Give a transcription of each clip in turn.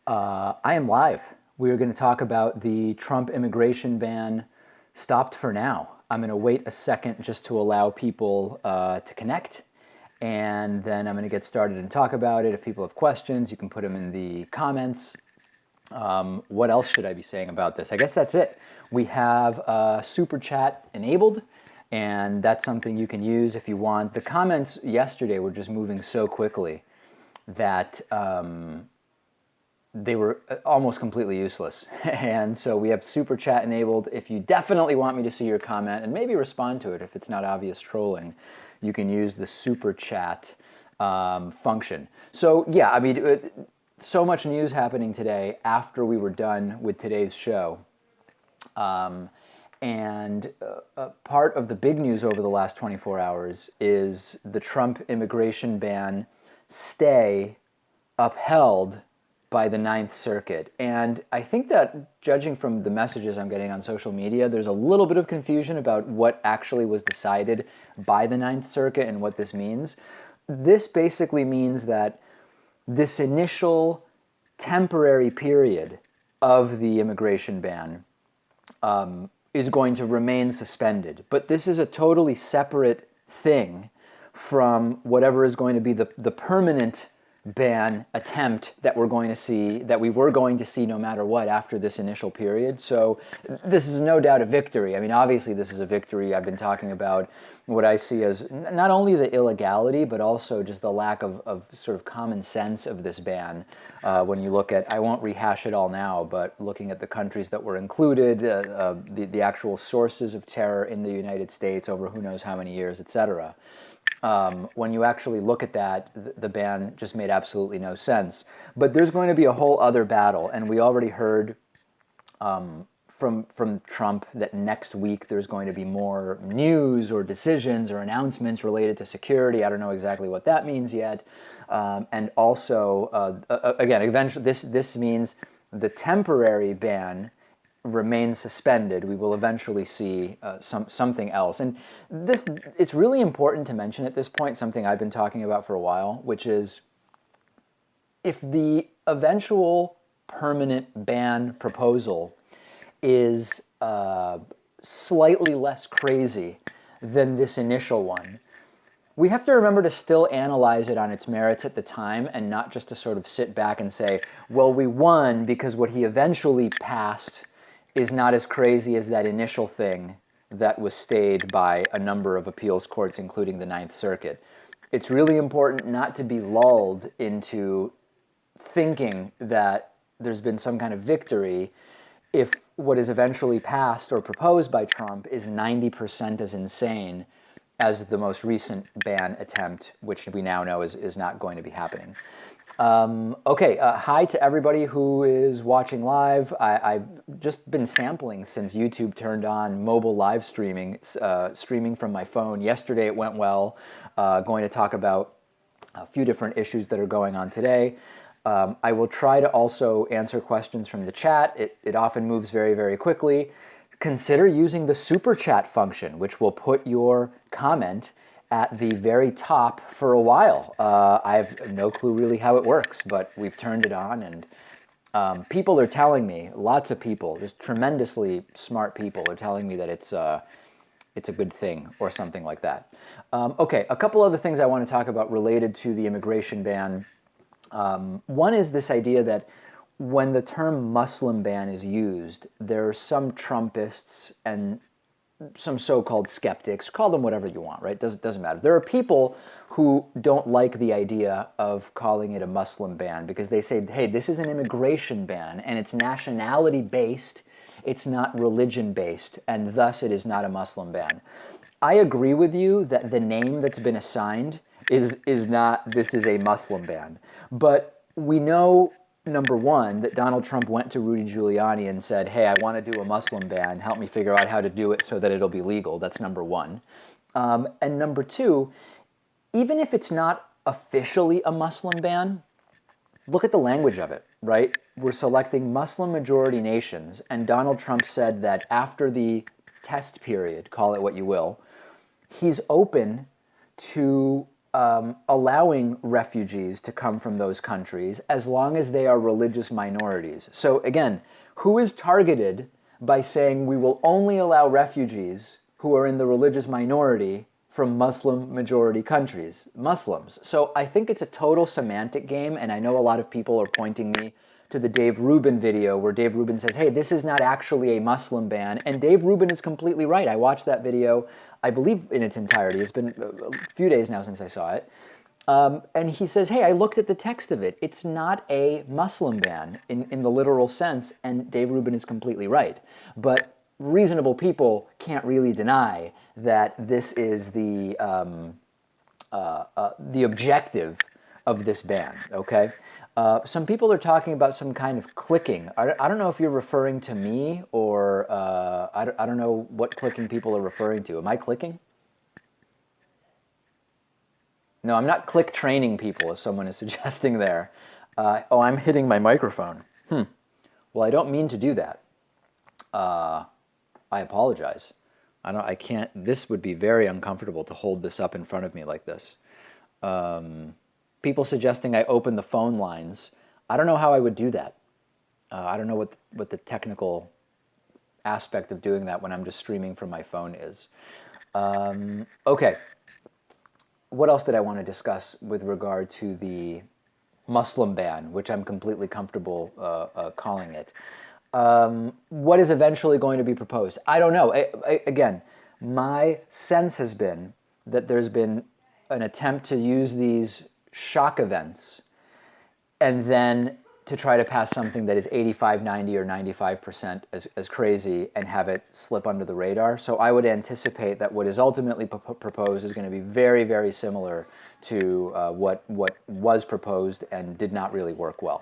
I am live. We are going to talk about the Trump immigration ban stopped for now. I'm going to wait a second just to allow people to connect, and then I'm going to get started and talk about it. If people have questions, you can put them in the comments. What else should I be saying about this? I guess that's it. We have super chat enabled, and that's something you can use if you want. The comments yesterday were just moving so quickly that they were almost completely useless. And so we have super chat enabled. If you definitely want me to see your comment and maybe respond to it if it's not obvious trolling, you can use the super chat function. So yeah, I mean, so much news happening today after we were done with today's show. And part of the big news over the last 24 hours is the Trump immigration ban stay upheld by the Ninth Circuit. And I think that, judging from the messages I'm getting on social media, there's a little bit of confusion about what actually was decided by the Ninth Circuit and what this means. This basically means that this initial temporary period of the immigration ban is going to remain suspended. But this is a totally separate thing from whatever is going to be the permanent ban attempt that we're going to see, that we were going to see no matter what after this initial period. So this is no doubt a victory. I mean, obviously this is a victory. I've been talking about what I see as not only the illegality, but also just the lack of sort of common sense of this ban. When you look at, I won't rehash it all now, but looking at the countries that were included, the actual sources of terror in the United States over who knows how many years, etc. When you actually look at that, the ban just made absolutely no sense. But there's going to be a whole other battle, and we already heard from Trump that next week there's going to be more news or decisions or announcements related to security. I don't know exactly what that means yet. And also, again, eventually, this means the temporary ban remains suspended. We will eventually see something else. And this, it's really important to mention at this point something I've been talking about for a while, which is if the eventual permanent ban proposal is slightly less crazy than this initial one, we have to remember to still analyze it on its merits at the time and not just to sort of sit back and say, well, we won because what he eventually passed is not as crazy as that initial thing that was stayed by a number of appeals courts, including the Ninth Circuit. It's really important not to be lulled into thinking that there's been some kind of victory if what is eventually passed or proposed by Trump is 90% as insane as the most recent ban attempt, which we now know is not going to be happening. Okay, hi to everybody who is watching live. I've just been sampling since YouTube turned on mobile live streaming, streaming from my phone. Yesterday it went well. Going to talk about a few different issues that are going on today. I will try to also answer questions from the chat. It often moves very, very quickly. Consider using the super chat function, which will put your comment at the very top for a while. I have no clue really how it works, but we've turned it on, and people are telling me, lots of people, just tremendously smart people are telling me that it's a good thing or something like that. Okay, a couple other things I want to talk about related to the immigration ban. One is this idea that when the term Muslim ban is used, there are some Trumpists and some so-called skeptics, call them whatever you want, right? Doesn't matter. There are people who don't like the idea of calling it a Muslim ban because they say, hey, this is an immigration ban and it's nationality-based, it's not religion-based, and thus it is not a Muslim ban. I agree with you that the name that's been assigned is not, this is a Muslim ban. But we know, number one, that Donald Trump went to Rudy Giuliani and said, hey, I want to do a Muslim ban. Help me figure out how to do it so that it'll be legal. That's number one. And number two, even if it's not officially a Muslim ban, look at the language of it, right? We're selecting Muslim majority nations, and Donald Trump said that after the test period, call it what you will, he's open to allowing refugees to come from those countries as long as they are religious minorities. So again, who is targeted by saying we will only allow refugees who are in the religious minority from Muslim majority countries? Muslims. So I think it's a total semantic game, and I know a lot of people are pointing me to the Dave Rubin video where Dave Rubin says, hey, this is not actually a Muslim ban. And Dave Rubin is completely right. I watched that video, I believe, in its entirety. It's been a few days now since I saw it. And he says, hey, I looked at the text of it. It's not a Muslim ban in the literal sense. And Dave Rubin is completely right. But reasonable people can't really deny that this is the objective of this ban, okay? Some people are talking about some kind of clicking. I don't know if you're referring to me or I don't know what clicking people are referring to. Am I clicking? No, I'm not click training people, as someone is suggesting there. Oh, I'm hitting my microphone. Well, I don't mean to do that. I apologize. I can't, this would be very uncomfortable to hold this up in front of me like this. People suggesting I open the phone lines. I don't know how I would do that. I don't know what the technical aspect of doing that when I'm just streaming from my phone is. Okay. What else did I want to discuss with regard to the Muslim ban, which I'm completely comfortable calling it? What is eventually going to be proposed? I don't know. Again, my sense has been that there's been an attempt to use these shock events and then to try to pass something that is 85, 90, or 95% as crazy and have it slip under the radar. So I would anticipate that what is ultimately proposed is going to be very, very similar to what was proposed and did not really work well.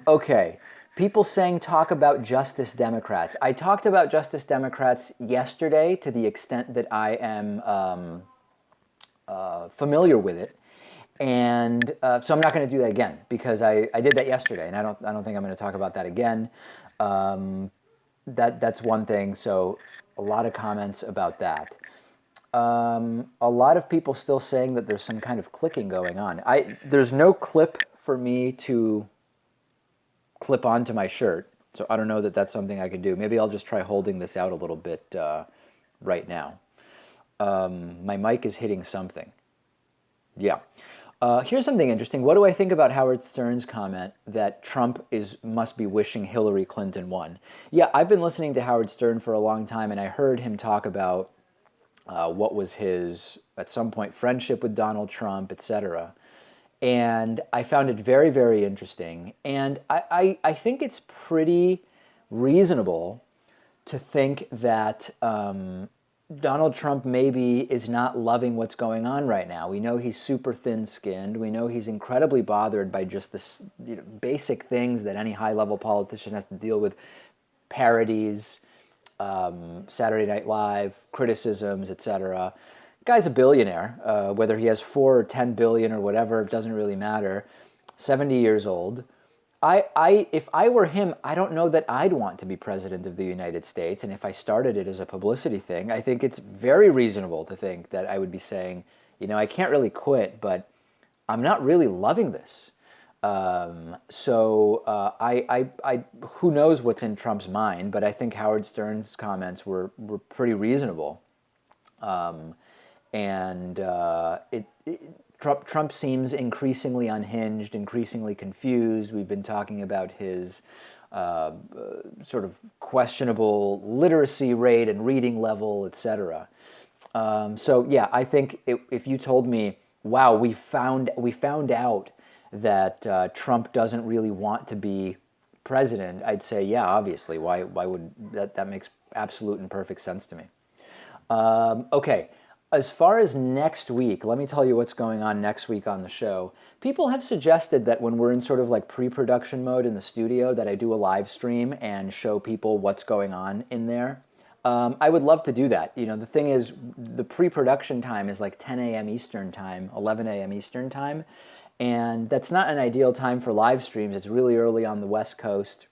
Okay. People saying talk about Justice Democrats. I talked about Justice Democrats yesterday to the extent that I am familiar with it. And so I'm not going to do that again because I did that yesterday, and I don't think I'm going to talk about that again. That's one thing. So a lot of comments about that. A lot of people still saying that there's some kind of clicking going on. There's no clip for me to clip onto my shirt, so I don't know that that's something I could do. Maybe I'll just try holding this out a little bit right now. My mic is hitting something. Yeah. Here's something interesting. What do I think about Howard Stern's comment that Trump must be wishing Hillary Clinton won? Yeah, I've been listening to Howard Stern for a long time, and I heard him talk about what was his, at some point, friendship with Donald Trump, etc. And I found it very, very interesting. And I think it's pretty reasonable to think that Donald Trump maybe is not loving what's going on right now. We know he's super thin-skinned. We know he's incredibly bothered by just this, basic things that any high-level politician has to deal with: parodies, Saturday Night Live, criticisms, etc. Guy's a billionaire. Whether he has 4 or 10 billion or whatever, it doesn't really matter. 70 years old. If I were him, I don't know that I'd want to be president of the United States. And if I started it as a publicity thing, I think it's very reasonable to think that I would be saying, I can't really quit, but I'm not really loving this. Who knows what's in Trump's mind, but I think Howard Stern's comments were pretty reasonable. Trump seems increasingly unhinged, increasingly confused. We've been talking about his sort of questionable literacy rate and reading level, etc. So yeah, I think if you told me, wow, we found out that Trump doesn't really want to be president, I'd say, yeah, obviously. Why would that makes absolute and perfect sense to me. Okay. As far as next week, let me tell you what's going on next week on the show. People have suggested that when we're in sort of like pre-production mode in the studio, that I do a live stream and show people what's going on in there. I would love to do that. The thing is, the pre-production time is like 10 a.m. Eastern time, 11 a.m. Eastern time, and that's not an ideal time for live streams. It's really early on the West Coast,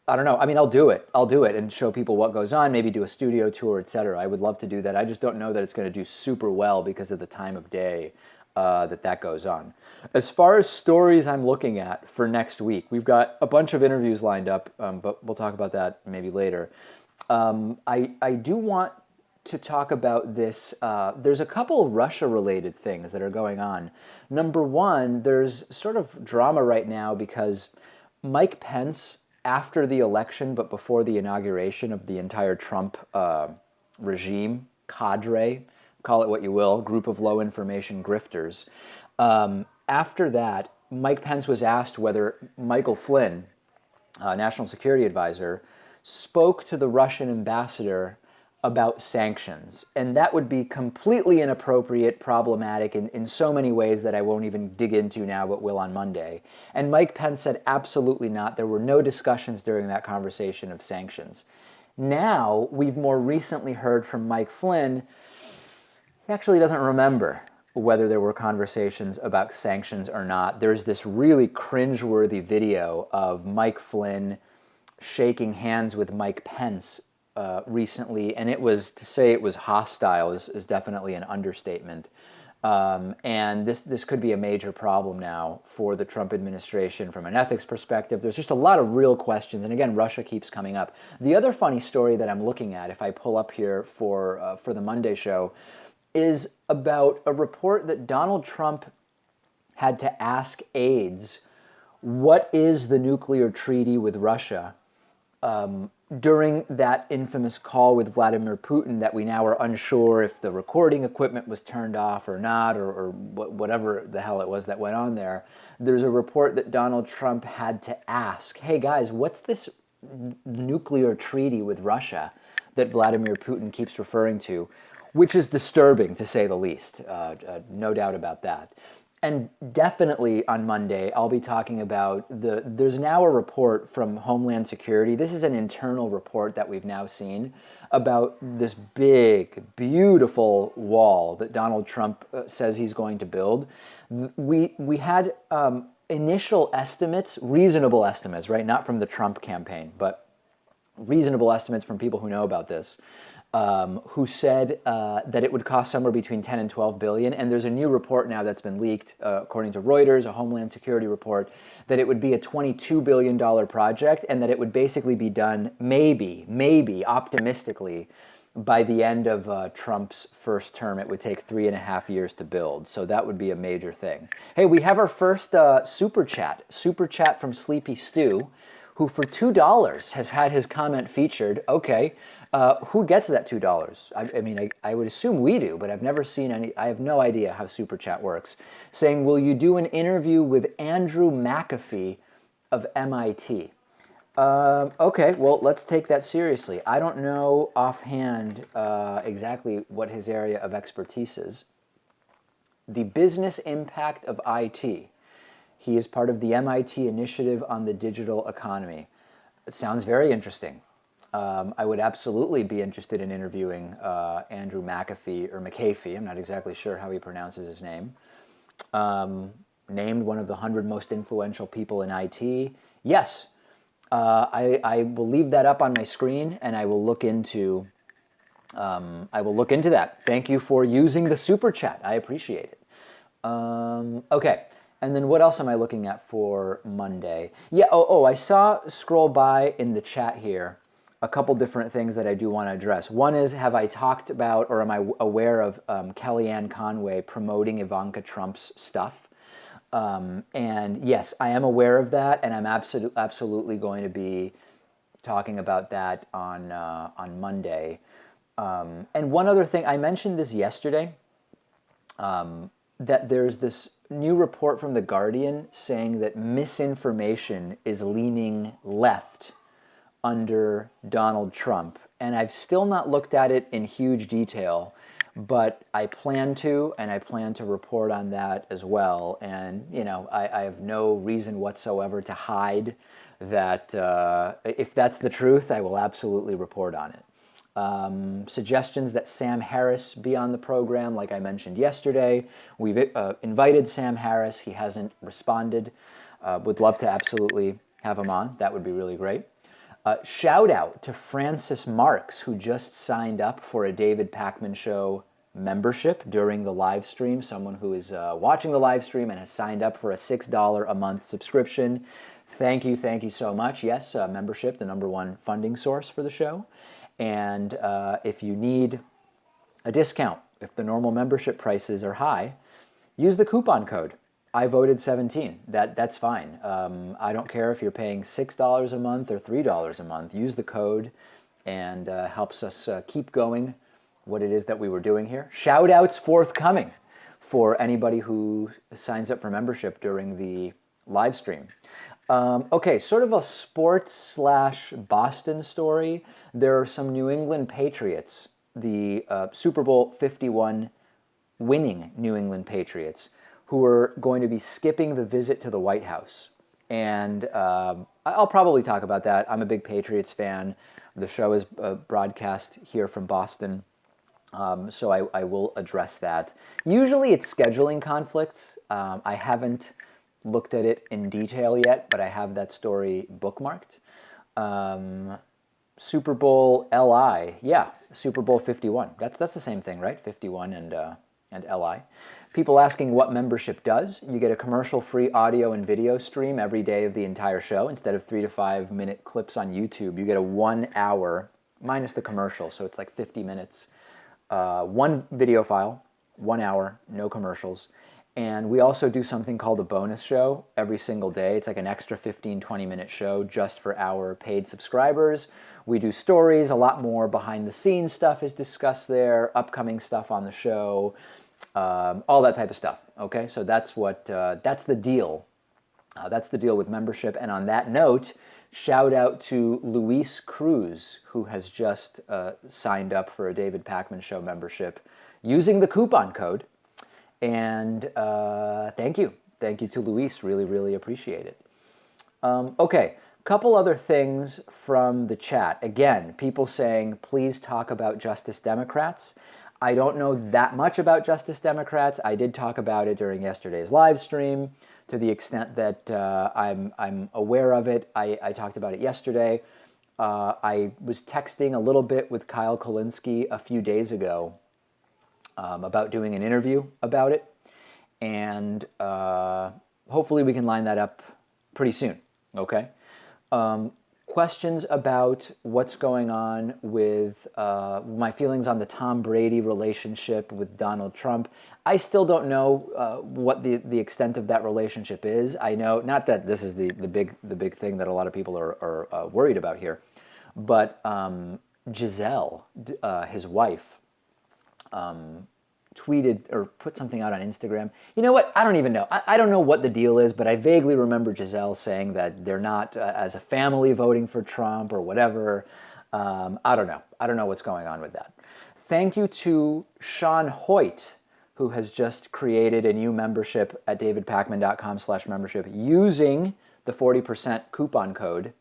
I don't know. I mean, I'll do it. I'll do it and show people what goes on, maybe do a studio tour, etc. I would love to do that. I just don't know that it's going to do super well because of the time of day that goes on. As far as stories I'm looking at for next week, we've got a bunch of interviews lined up, but we'll talk about that maybe later. I do want to talk about this. There's a couple Russia-related things that are going on. Number one, there's sort of drama right now because Mike Pence, after the election but before the inauguration of the entire Trump regime, cadre, call it what you will, group of low information grifters, after that, Mike Pence was asked whether Michael Flynn, national security advisor, spoke to the Russian ambassador about sanctions. And that would be completely inappropriate, problematic in so many ways that I won't even dig into now, but will on Monday. And Mike Pence said absolutely not. There were no discussions during that conversation of sanctions. Now, we've more recently heard from Mike Flynn. He actually doesn't remember whether there were conversations about sanctions or not. There's this really cringeworthy video of Mike Flynn shaking hands with Mike Pence recently, and it was, to say it was hostile is definitely an understatement. And this could be a major problem now for the Trump administration from an ethics perspective. There's just a lot of real questions, and again, Russia keeps coming up. The other funny story that I'm looking at, if I pull up here for the Monday show, is about a report that Donald Trump had to ask aides, what is the nuclear treaty with Russia? During that infamous call with Vladimir Putin that we now are unsure if the recording equipment was turned off or not, or whatever the hell it was that went on there, there's a report that Donald Trump had to ask, hey guys, what's this nuclear treaty with Russia that Vladimir Putin keeps referring to? Which is disturbing, to say the least, no doubt about that. And definitely on Monday, I'll be talking about there's now a report from Homeland Security. This is an internal report that we've now seen about this big, beautiful wall that Donald Trump says he's going to build. We had initial estimates, reasonable estimates, right? Not from the Trump campaign, but reasonable estimates from people who know about this, who said that it would cost somewhere between 10 and 12 billion. And there's a new report now that's been leaked, according to Reuters, a Homeland Security report, that it would be a $22 billion project and that it would basically be done maybe optimistically by the end of Trump's first term. It would take 3.5 years to build. So that would be a major thing. Hey, we have our first super chat from Sleepy Stew, who for $2 has had his comment featured. Okay. Who gets that $2? I mean, I would assume we do, but I've never seen any. I have no idea how Super Chat works. Saying, will you do an interview with Andrew McAfee of MIT? Okay, well, let's take that seriously. I don't know offhand exactly what his area of expertise is. The business impact of IT. He is part of the MIT Initiative on the Digital Economy. It sounds very interesting. I would absolutely be interested in interviewing Andrew McAfee, or McAfee, I'm not exactly sure how he pronounces his name. Named one of the 100 most influential people in IT. Yes, I will leave that up on my screen, and I will look into that. Thank you for using the super chat. I appreciate it. Okay. And then what else am I looking at for Monday? Yeah, I saw scroll by in the chat here a couple different things that I do want to address. One is, have I talked about, or am I aware of Kellyanne Conway promoting Ivanka Trump's stuff? And yes, I am aware of that, and I'm absolutely going to be talking about that on Monday. And one other thing, I mentioned this yesterday, that there's this new report from The Guardian saying that misinformation is leaning left under Donald Trump. And I've still not looked at it in huge detail, but I plan to, and I plan to report on that as well. And, you know, I have no reason whatsoever to hide that. If that's the truth, I will absolutely report on it. Suggestions that Sam Harris be on the program, like I mentioned yesterday. We've invited Sam Harris. He hasn't responded. Would love to absolutely have him on. That would be really great. Shout out to Francis Marks, who just signed up for a David Pakman Show membership during the live stream. Someone who is watching the live stream and has signed up for a $6 a month subscription. Thank you so much. Yes, membership, the #1 funding source for the show. And if you need a discount, if the normal membership prices are high, use the coupon code. I voted 17. That's fine. I don't care if you're paying $6 a month or $3 a month. Use the code, and helps us keep going what it is that we were doing here. Shout outs forthcoming for anybody who signs up for membership during the live stream. Okay, sort of a sports/Boston story. There are some New England Patriots, the Super Bowl 51 winning New England Patriots, who are going to be skipping the visit to the White House. And I'll probably talk about that. I'm a big Patriots fan. The show is broadcast here from Boston, so I will address that. Usually it's scheduling conflicts. I haven't looked at it in detail yet, but I have that story bookmarked. Super Bowl LI, yeah, Super Bowl 51. That's the same thing, right? 51 and LI. People asking what membership does. You get a commercial-free audio and video stream every day of the entire show. Instead of 3 to 5 minute clips on YouTube, you get a 1 hour, minus the commercial, so it's like 50 minutes. One video file, 1 hour, no commercials. And we also do something called a bonus show every single day. It's like an extra 15, 20-minute show just for our paid subscribers. We do stories, a lot more behind-the-scenes stuff is discussed there, upcoming stuff on the show, all that type of stuff. Okay, so that's the deal. That's the deal with membership. And on that note, shout out to Luis Cruz, who has just signed up for a David Pakman Show membership using the coupon code. And thank you to Luis. Really appreciate it. Okay, couple other things from the chat. Again, people saying, please talk about Justice Democrats. I don't know that much about Justice Democrats. I did talk about it during yesterday's live stream to the extent that I'm aware of it. I talked about it yesterday. I was texting a little bit with Kyle Kulinski a few days ago about doing an interview about it. And hopefully we can line that up pretty soon, okay? Questions about what's going on with my feelings on the Tom Brady relationship with Donald Trump. I still don't know what the extent of that relationship is. I know, not that this is the big thing that a lot of people are worried about here, but Giselle, his wife, tweeted or put something out on Instagram. You know what? I don't even know. I don't know what the deal is, but I vaguely remember Giselle saying that they're not, as a family, voting for Trump or whatever. I don't know. I don't know what's going on with that. Thank you to Sean Hoyt, who has just created a new membership at davidpakman.com/membership using the 40% coupon code.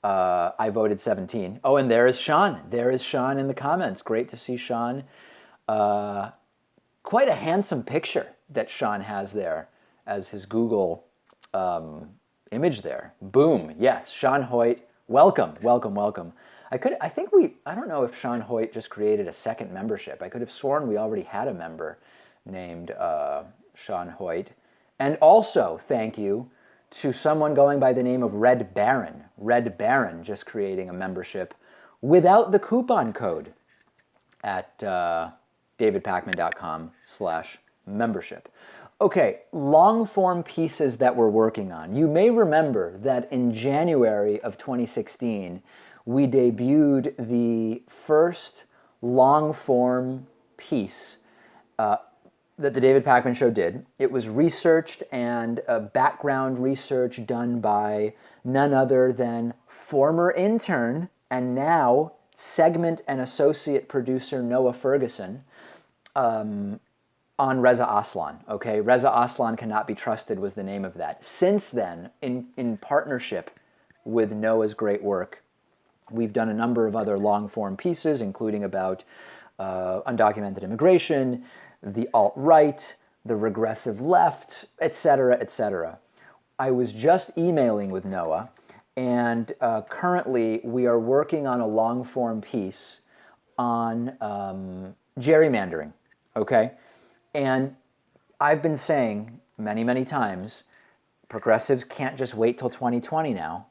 I voted 17. Oh, and there is Sean. There is Sean in the comments. Great to see Sean. Quite a handsome picture that Sean has there as his Google image there. Boom. Yes, Sean Hoyt. Welcome. I don't know if Sean Hoyt just created a second membership. I could have sworn we already had a member named Sean Hoyt. And also, thank you to someone going by the name of Red Baron. Red Baron just creating a membership without the coupon code at davidpakman.com/membership. Okay, long form pieces that we're working on. You may remember that in January of 2016, we debuted the first long form piece that the David Pakman Show did. It was researched and background research done by none other than former intern and now segment and associate producer Noah Ferguson, on Reza Aslan. Okay, Reza Aslan Cannot Be Trusted was the name of that. Since then, in partnership with Noah's great work, we've done a number of other long-form pieces, including about undocumented immigration, the alt-right, the regressive left, etc., etc. I was just emailing with Noah, And currently, we are working on a long-form piece on gerrymandering, okay? And I've been saying many, many times, progressives can't just wait till 2020 now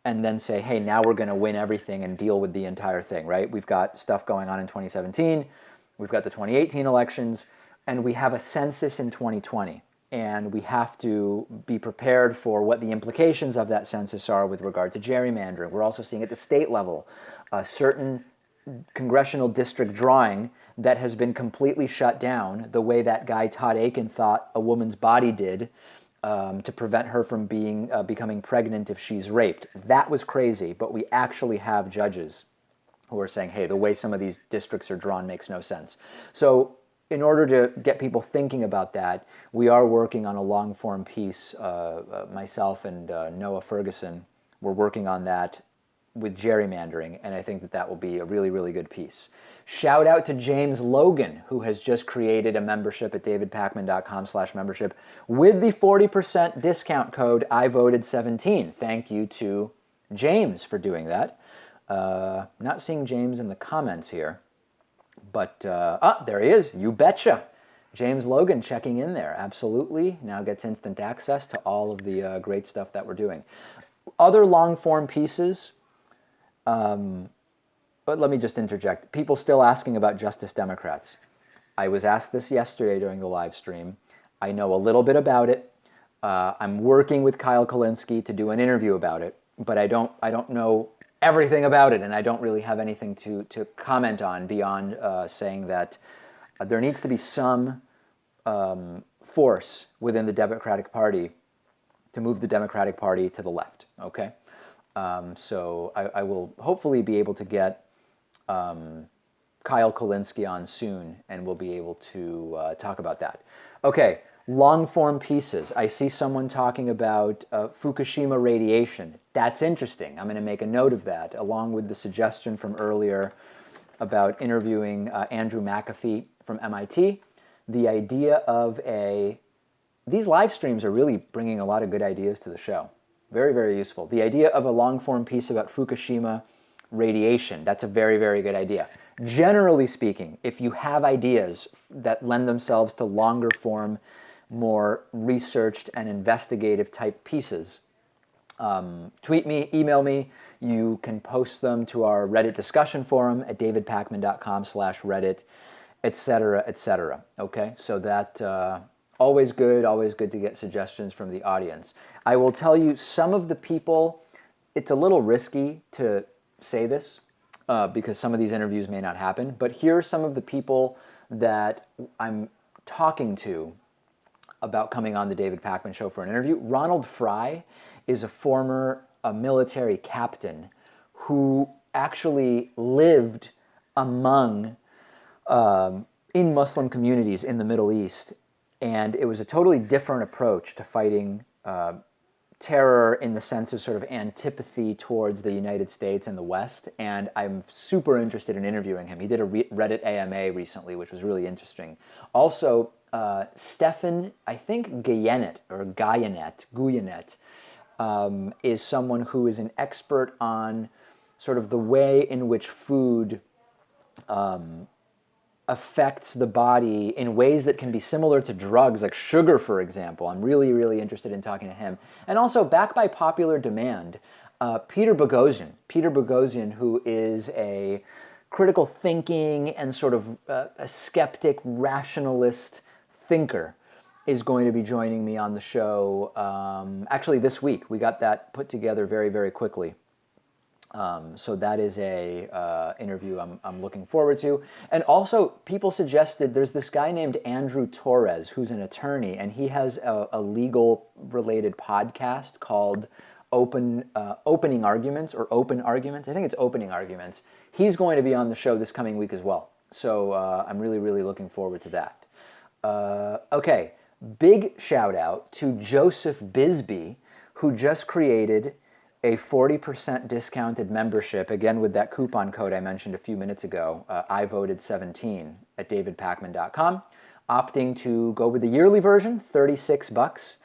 and then say, hey, now we're going to win everything and deal with the entire thing, right? We've got stuff going on in 2017, we've got the 2018 elections, and we have a census in 2020. And we have to be prepared for what the implications of that census are with regard to gerrymandering. We're also seeing at the state level certain congressional district drawing that has been completely shut down the way that guy Todd Akin thought a woman's body did to prevent her from becoming pregnant if she's raped. That was crazy, but we actually have judges who are saying, hey, the way some of these districts are drawn makes no sense. So in order to get people thinking about that, we are working on a long-form piece. Myself and Noah Ferguson, we're working on that with gerrymandering, and I think that that will be a really, really good piece. Shout out to James Logan, who has just created a membership at davidpakman.com/membership with the 40% discount code IVoted17. Thank you to James for doing that. Not seeing James in the comments here, but there he is. You betcha. James Logan checking in there. Absolutely. Now gets instant access to all of the great stuff that we're doing. Other long-form pieces. But let me just interject. People still asking about Justice Democrats. I was asked this yesterday during the live stream. I know a little bit about it. I'm working with Kyle Kulinski to do an interview about it, but I don't know everything about it, and I don't really have anything to comment on beyond saying that there needs to be some force within the Democratic Party to move the Democratic Party to the left, okay? So I will hopefully be able to get Kyle Kulinski on soon, and we'll be able to talk about that. Okay, long-form pieces. I see someone talking about Fukushima radiation. That's interesting. I'm going to make a note of that, along with the suggestion from earlier about interviewing Andrew McAfee from MIT. The idea of these live streams are really bringing a lot of good ideas to the show. Very, very useful. The idea of a long-form piece about Fukushima radiation, that's a very, very good idea. Generally speaking, if you have ideas that lend themselves to longer form, more researched and investigative type pieces, tweet me, email me. You can post them to our Reddit discussion forum at davidpakman.com/Reddit, etc., etc. Okay, so that always good to get suggestions from the audience. I will tell you, some of the people, it's a little risky to say this because some of these interviews may not happen, but here are some of the people that I'm talking to about coming on the David Pakman Show for an interview. Ronald Fry is a former military captain who actually lived among in Muslim communities in the Middle East, and it was a totally different approach to fighting terror in the sense of sort of antipathy towards the United States and the West, and I'm super interested in interviewing him. He did a Reddit AMA recently, which was really interesting. Also, Stefan, I think Guyanet, is someone who is an expert on sort of the way in which food affects the body in ways that can be similar to drugs, like sugar, for example. I'm really, really interested in talking to him. And also, back by popular demand, Peter Boghossian, who is a critical thinking and sort of a skeptic, rationalist thinker, is going to be joining me on the show actually this week. We got that put together very, very quickly. So that is a interview I'm looking forward to. And also, people suggested there's this guy named Andrew Torres who's an attorney, and he has a legal-related podcast called Opening Arguments or Open Arguments. I think it's Opening Arguments. He's going to be on the show this coming week as well. So I'm really, really looking forward to that. Okay, big shout out to Joseph Bisbee, who just created a 40% discounted membership, again with that coupon code I mentioned a few minutes ago, IVoted17 at davidpakman.com, opting to go with the yearly version, $36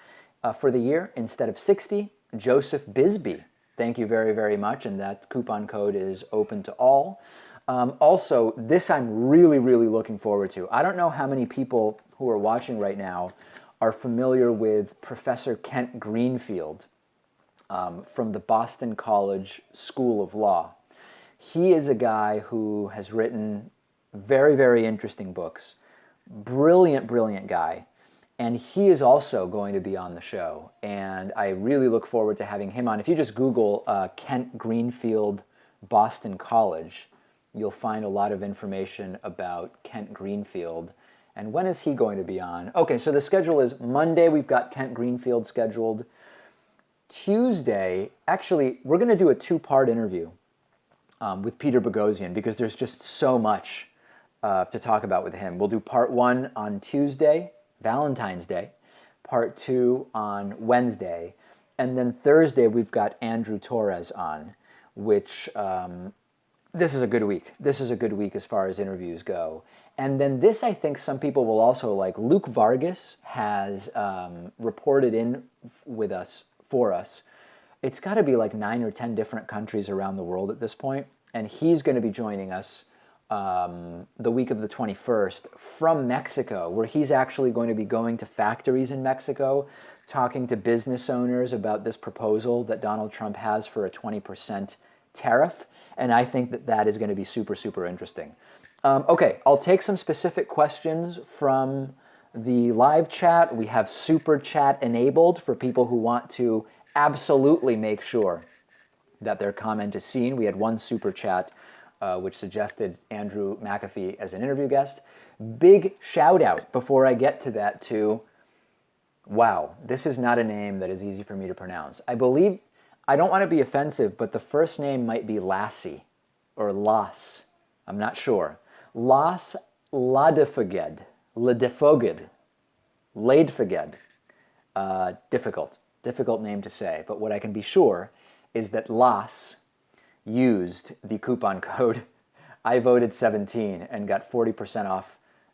for the year instead of $60. Joseph Bisbee, Thank you very, very much. And that coupon code is open to all. Also, this I'm really, really looking forward to. I don't know how many people who are watching right now are familiar with Professor Kent Greenfield from the Boston College School of Law. He is a guy who has written very, very interesting books. Brilliant, brilliant guy. And he is also going to be on the show. And I really look forward to having him on. If you just Google Kent Greenfield Boston College, you'll find a lot of information about Kent Greenfield. And when is he going to be on? Okay, so the schedule is Monday, we've got Kent Greenfield scheduled. Tuesday, actually, we're going to do a two-part interview with Peter Boghossian because there's just so much to talk about with him. We'll do part one on Tuesday, Valentine's Day, part two on Wednesday, and then Thursday we've got Andrew Torres on, which this is a good week. This is a good week as far as interviews go. And then this, I think some people will also like. Luke Vargas has reported in with us, for us. It's got to be like 9 or 10 different countries around the world at this point. And he's going to be joining us the week of the 21st from Mexico, where he's actually going to be going to factories in Mexico, talking to business owners about this proposal that Donald Trump has for a 20% tariff. And I think that that is going to be super, super interesting. Okay, I'll take some specific questions from the live chat. We have super chat enabled for people who want to absolutely make sure that their comment is seen. We had one super chat which suggested Andrew McAfee as an interview guest. Big shout out before I get to that to, wow, this is not a name that is easy for me to pronounce. I believe, I don't want to be offensive, but the first name might be Lassie or Las. I'm not sure. Las Ladefoged. Ladefoged. Difficult name to say, but what I can be sure is that Las used the coupon code I voted 17 and got 40% off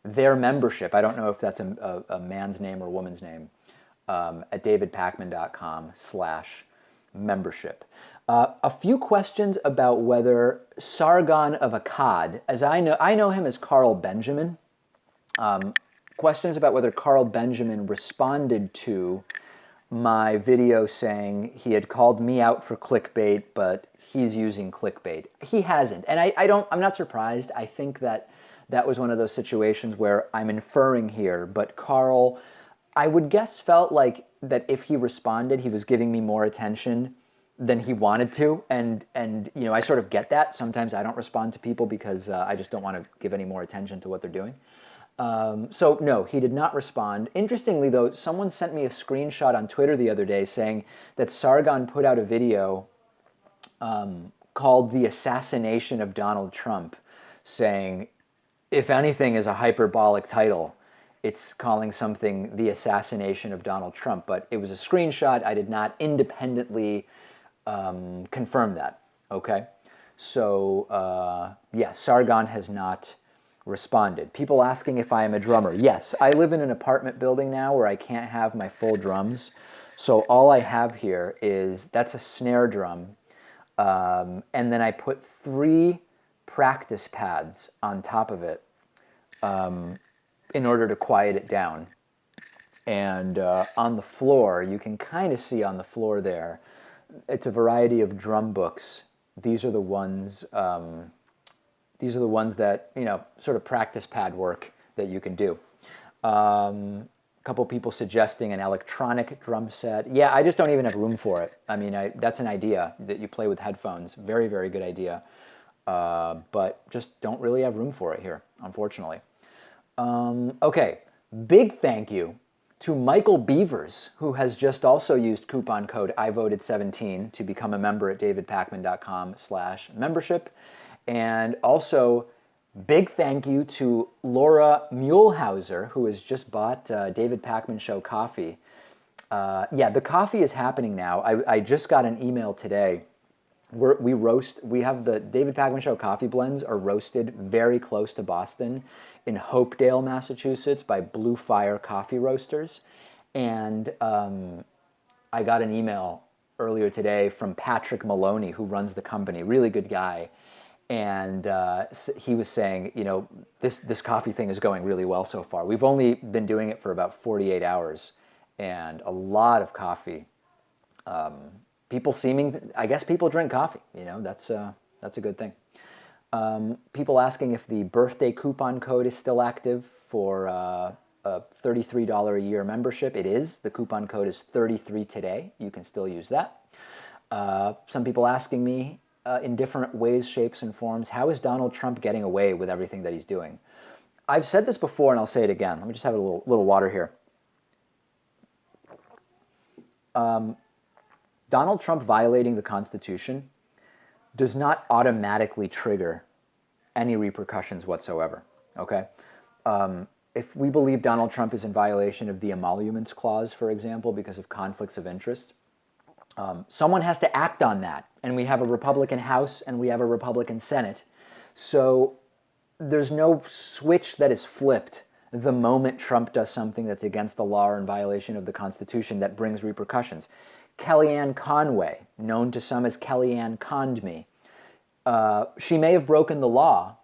their membership. I don't know if that's a man's name or woman's name, at davidpakman.com/membership. A few questions about whether Sargon of Akkad, as I know him as Carl Benjamin, questions about whether Carl Benjamin responded to my video saying he had called me out for clickbait, but he's using clickbait. He hasn't, and I'm not surprised. I think that was one of those situations where I'm inferring here, but Carl, I would guess, felt like that if he responded, he was giving me more attention than he wanted to, and you know, I sort of get that. Sometimes I don't respond to people because I just don't want to give any more attention to what they're doing. So no, he did not respond. Interestingly though, someone sent me a screenshot on Twitter the other day saying that Sargon put out a video called The Assassination of Donald Trump, saying, if anything is a hyperbolic title, it's calling something The Assassination of Donald Trump. But it was a screenshot. I did not independently confirm that, okay? So, yeah, Sargon has not responded. People asking if I am a drummer. Yes, I live in an apartment building now where I can't have my full drums. So all I have here is, that's a snare drum. And then I put 3 practice pads on top of it in order to quiet it down. And on the floor, you can kind of see on the floor there, it's a variety of drum books. These are the ones that, you know, sort of practice pad work that you can do. A couple people suggesting an electronic drum set. Yeah, I just don't even have room for it. I mean, that's an idea that you play with headphones. Very, very good idea. But just don't really have room for it here, unfortunately. Okay, big thank you to Michael Beavers, who has just also used coupon code IVoted17 to become a member at davidpakman.com/membership. And also, big thank you to Laura Muehlhauser, who has just bought David Pakman Show coffee. Yeah, the coffee is happening now. I just got an email today. We have the David Pakman Show coffee blends are roasted very close to Boston in Hopedale, Massachusetts by Blue Fire Coffee Roasters. And I got an email earlier today from Patrick Maloney, who runs the company, really good guy. And he was saying, this coffee thing is going really well so far. We've only been doing it for about 48 hours, and a lot of coffee. I guess people drink coffee. That's a good thing. People asking if the birthday coupon code is still active for a $33 a year membership. It is. The coupon code is 33 today. You can still use that. Some people asking me in different ways, shapes, and forms, how is Donald Trump getting away with everything that he's doing? I've said this before, and I'll say it again. Let me just have a little water here. Donald Trump violating the Constitution does not automatically trigger any repercussions whatsoever, okay? If we believe Donald Trump is in violation of the emoluments clause, for example, because of conflicts of interest, someone has to act on that. And we have a Republican House and we have a Republican Senate. So there's no switch that is flipped the moment Trump does something that's against the law or in violation of the Constitution that brings repercussions. Kellyanne Conway, known to some as Kellyanne Conned Me, she may have broken the law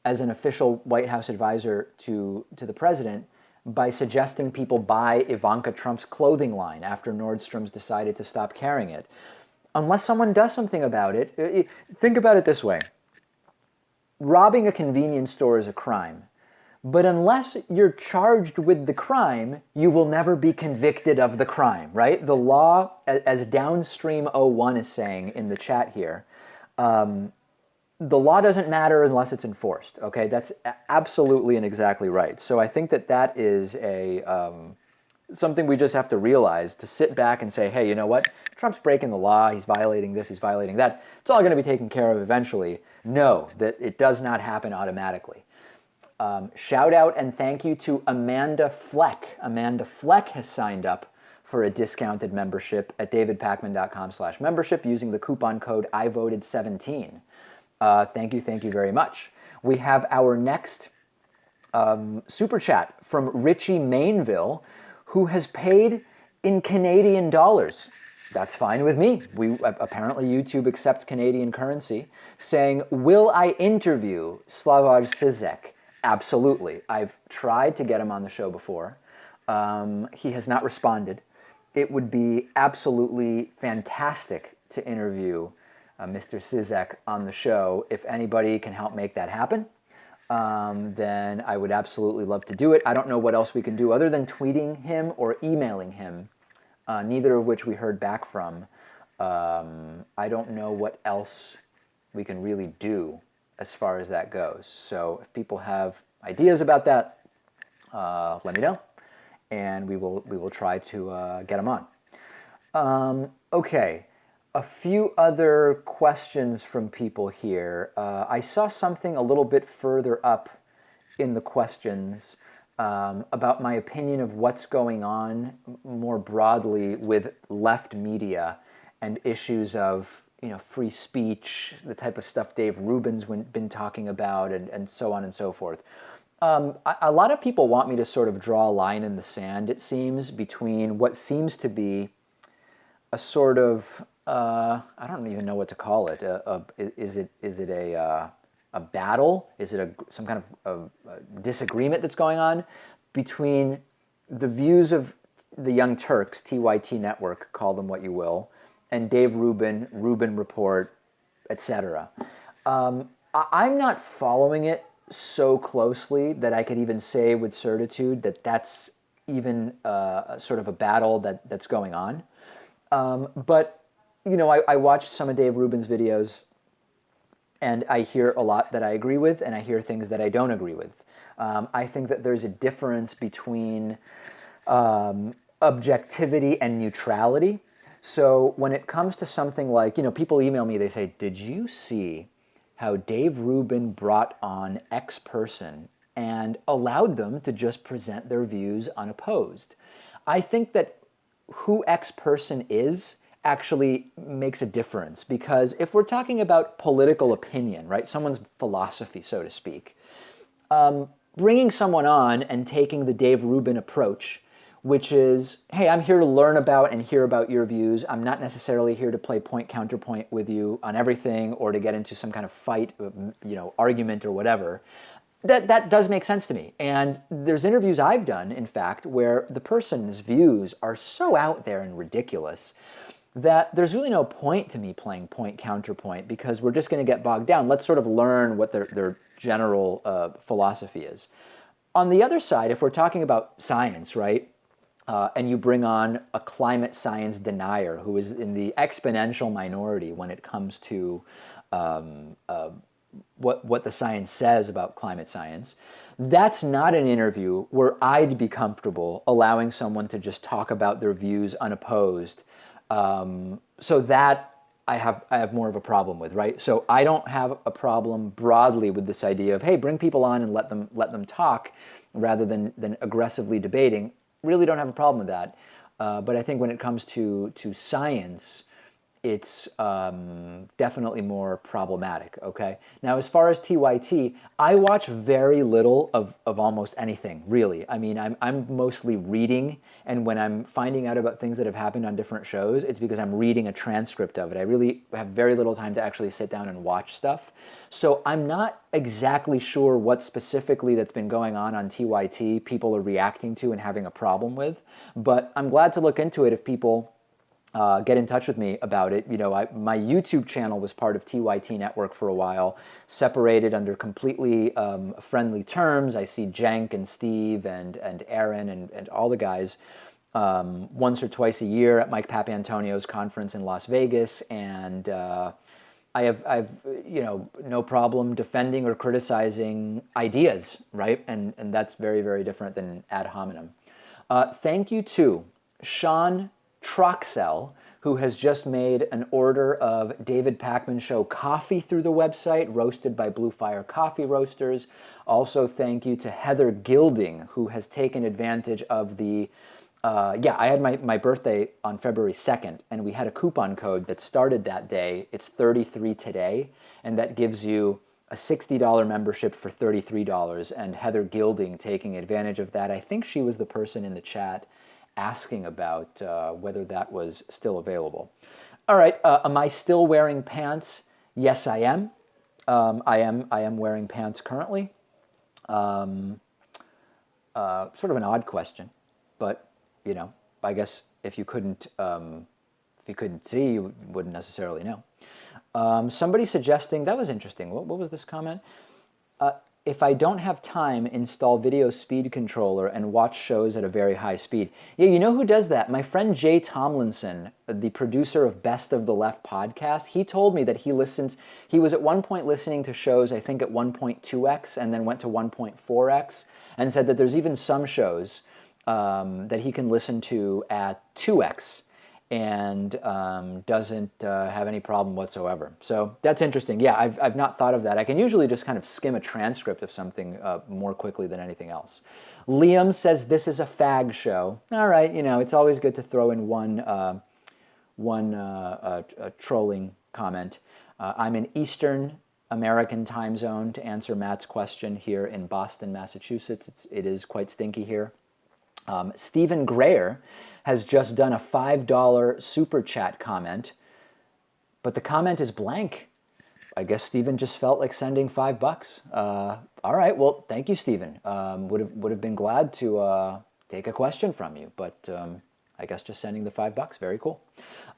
as an official White House advisor to the president by suggesting people buy Ivanka Trump's clothing line after Nordstrom's decided to stop carrying it. Unless someone does something about it, think about it this way. Robbing a convenience store is a crime. But unless you're charged with the crime, you will never be convicted of the crime, right? The law, as Downstream01 is saying in the chat here, the law doesn't matter unless it's enforced, okay? That's absolutely and exactly right. So I think that is something we just have to realize, to sit back and say, hey, you know what? Trump's breaking the law, he's violating this, he's violating that. It's all going to be taken care of eventually. No, that it does not happen automatically. Shout out and thank you to Amanda Fleck. Amanda Fleck has signed up for a discounted membership at davidpakman.com/membership using the coupon code IVoted17. Thank you very much. We have our next super chat from Richie Mainville, who has paid in Canadian dollars. That's fine with me. Apparently YouTube accepts Canadian currency, saying, will I interview Slavoj Zizek? Absolutely. I've tried to get him on the show before. He has not responded. It would be absolutely fantastic to interview Mr. Zizek on the show. If anybody can help make that happen, then I would absolutely love to do it. I don't know what else we can do other than tweeting him or emailing him, neither of which we heard back from. I don't know what else we can really do as far as that goes. So if people have ideas about that, let me know, and we will try to get them on. Okay, a few other questions from people here. I saw something a little bit further up in the questions about my opinion of what's going on more broadly with left media and issues of free speech, the type of stuff Dave Rubin's been talking about, and so on and so forth. A lot of people want me to sort of draw a line in the sand, it seems, between what seems to be a sort of, I don't even know what to call it. Is it a battle? Is it some kind of disagreement that's going on between the views of the Young Turks, TYT Network, call them what you will, and Dave Rubin, Rubin Report, etc. I'm not following it so closely that I could even say with certitude that that's even sort of a battle that's going on. But, I watched some of Dave Rubin's videos, and I hear a lot that I agree with, and I hear things that I don't agree with. I think that there's a difference between objectivity and neutrality. So when it comes to something like, people email me, they say, did you see how Dave Rubin brought on X person and allowed them to just present their views unopposed? I think that who X person is actually makes a difference, because if we're talking about political opinion, right, someone's philosophy, so to speak, bringing someone on and taking the Dave Rubin approach which is, hey, I'm here to learn about and hear about your views. I'm not necessarily here to play point counterpoint with you on everything or to get into some kind of fight, argument or whatever. That does make sense to me. And there's interviews I've done, in fact, where the person's views are so out there and ridiculous that there's really no point to me playing point counterpoint because we're just going to get bogged down. Let's sort of learn what their general philosophy is. On the other side, if we're talking about science, right, and you bring on a climate science denier who is in the exponential minority when it comes to what the science says about climate science, that's not an interview where I'd be comfortable allowing someone to just talk about their views unopposed. So that I have more of a problem with, right? So I don't have a problem broadly with this idea of, hey, bring people on and let them talk rather than aggressively debating. Really don't have a problem with that. But I think when it comes to science, it's definitely more problematic, okay? Now, as far as TYT, I watch very little of almost anything, really. I mean, I'm mostly reading, and when I'm finding out about things that have happened on different shows, it's because I'm reading a transcript of it. I really have very little time to actually sit down and watch stuff. So I'm not exactly sure what specifically that's been going on TYT people are reacting to and having a problem with, but I'm glad to look into it if people get in touch with me about it. My YouTube channel was part of TYT Network for a while, separated under completely friendly terms. I see Jenk and Steve and Aaron and all the guys once or twice a year at Mike Papantonio's conference in Las Vegas, and I've no problem defending or criticizing ideas, right? And that's very, very different than ad hominem. Thank you to Sean Troxell, who has just made an order of David Pakman Show coffee through the website, roasted by Blue Fire Coffee Roasters. Also, thank you to Heather Gilding, who has taken advantage of the I had my birthday on February 2nd, and we had a coupon code that started that day. It's 33 today, and that gives you a $60 membership for $33, and Heather Gilding taking advantage of that. I think she was the person in the chat asking about whether that was still available. All right, am I still wearing pants? Yes, I am. I am wearing pants currently. Sort of an odd question, but I guess if you couldn't see, you wouldn't necessarily know. Somebody suggesting, that was interesting. What was this comment? If I don't have time, install video speed controller and watch shows at a very high speed. Yeah, you know who does that? My friend Jay Tomlinson, the producer of Best of the Left podcast, he told me that he was at one point listening to shows, I think at 1.2x, and then went to 1.4x, and said that there's even some shows that he can listen to at 2x and doesn't have any problem whatsoever. So that's interesting. Yeah, I've not thought of that. I can usually just kind of skim a transcript of something more quickly than anything else. Liam says this is a fag show. All right, it's always good to throw in one trolling comment. I'm in Eastern American time zone to answer Matt's question here in Boston, Massachusetts. It is quite stinky here. Stephen Grayer has just done a $5 super chat comment, but the comment is blank. I guess Stephen just felt like sending $5. All right, well, thank you, Stephen. Would have been glad to take a question from you, but I guess just sending the $5. Very cool.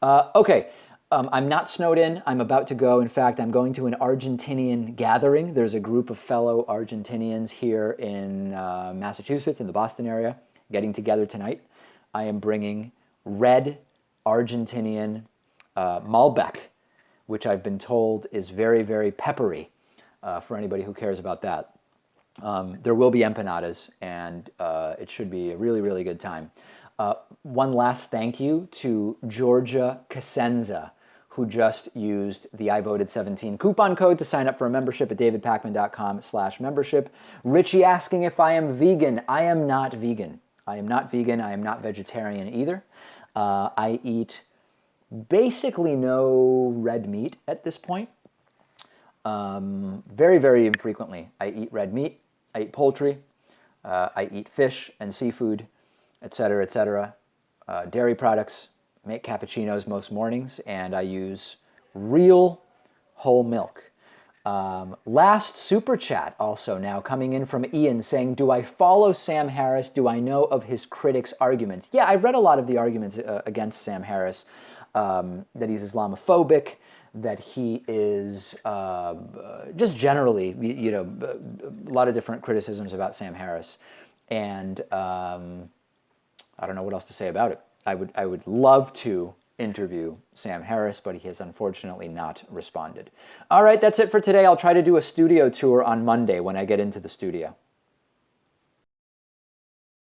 Okay. I'm not snowed in. I'm about to go. In fact, I'm going to an Argentinian gathering. There's a group of fellow Argentinians here in Massachusetts, in the Boston area, getting together tonight. I am bringing red Argentinian Malbec, which I've been told is very, very peppery for anybody who cares about that. There will be empanadas, and it should be a really, really good time. One last thank you to Georgia Casenza, who just used the I Voted 17 coupon code to sign up for a membership at davidpakman.com/membership. Richie asking if I am vegan. I am not vegan. I am not vegan. I am not vegetarian either. I eat basically no red meat at this point. Very, very infrequently I eat red meat. I eat poultry. I eat fish and seafood. etc., etc. Dairy products, make cappuccinos most mornings, and I use real whole milk. Last super chat also now coming in from Ian saying, do I follow Sam Harris? Do I know of his critics' arguments? Yeah, I read a lot of the arguments against Sam Harris, that he's Islamophobic, that he is just generally, a lot of different criticisms about Sam Harris. And I don't know what else to say about it. I would love to interview Sam Harris, but he has unfortunately not responded. All right, that's it for today. I'll try to do a studio tour on Monday when I get into the studio.